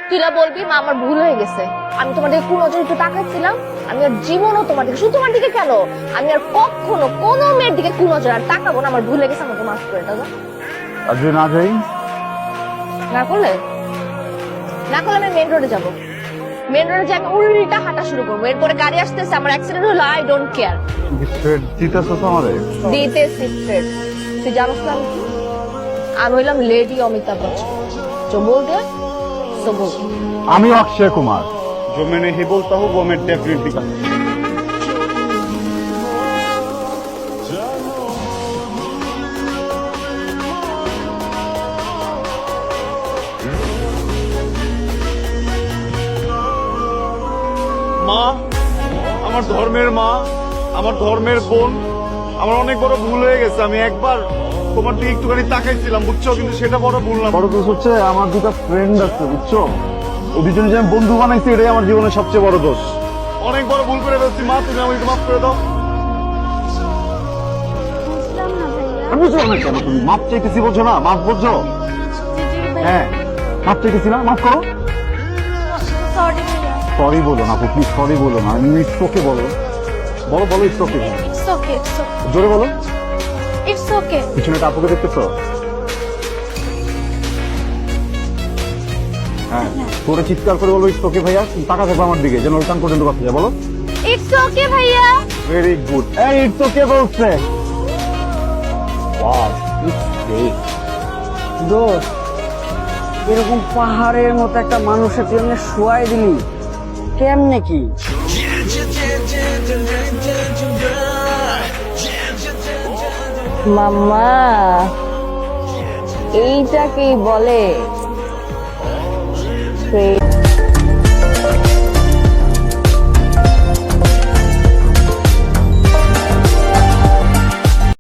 তুই না বলবি মা আমার ভুল হয়ে গেছে, আমি তোমার দিকে কোন নজরে একটু তাকাচ্ছিলাম, আমি আর জীবনও তোমার দিকে, শুধু তোমার দিকে কেন, আমি আর কখনো কোনো মেয়ের দিকে কোন নজর আর তাকাবো না, আমার ভুল হয়ে গেছে, আমাকে মাফ করে দাও। আর যদি না যাই? না করলে আমি মেন রোডে যাবো, মেন রোডে যে আমি উল্টা হাঁটা শুরু করবো, এরপরে গাড়ি আসতেছে, আমার অ্যাক্সিডেন্ট হলো, আই ডোন্ট কেয়ার। দিতেছ তো আমারে? দিতেছি থ্রেট। তুই জানোস না আমি কি? আমি হইলাম লেডি অমিতাভ বচ্চন, जो बोल दिया सो बोल। আমি অক্ষয় কুমার। जो मैंने ही बोलता हूँ वो मैं डेफिनेटली करता हूँ। মা, আমার ধর্মের মা, আমার ধর্মের বোন, আমার অনেক বড় ভুল হয়ে গেছে। আমি একবার তোমার দিকে একটুখানি তাকাইছিলাম, বুঝছো, কিন্তু সেটা বড় ভুল না। বড় দোষ হচ্ছে আমার দুটো ফ্রেন্ড আছে, বুঝছো, ও দুজনে যে আমি বন্ধু বানাইছি, এটাই আমার জীবনের সবচেয়ে বড় দোষ। অনেক বড় ভুল করে ফেলছি মা, তুমি আমাকে মাফ করে দাও। আমি বুঝলাম না কেন তুমি মাফ চাইতেছি বলছো না, মাফ বলছো? হ্যাঁ, মাফ চাইতেছি না, মাফ করো। সরি বলো না আপু, প্লিজ সরি বলো না, আমি ইটস ওকে বলো, বলো বলো it's okay, It's okay, it's okay, জোরে বলো। it's okay. পিছনে একটা আপুকে দেখতেছো? হ্যাঁ, তোরে চিৎকার করে বলো ইটস ওকে ভাইয়া, টাকা থাকবে আমার দিকে, যেন ওইখান পর্যন্ত কথা যায়, বলো। It's okay ভাইয়া। ভেরি গুড, এই ইটস ওকে বলছে। Wow, it's great. দোস্ত, এরকম পাহাড়ের মতো একটা মানুষের তুই এমনি শোয়াই দিলি কেমনে কি? মাম্মা, এইটাকেই বলে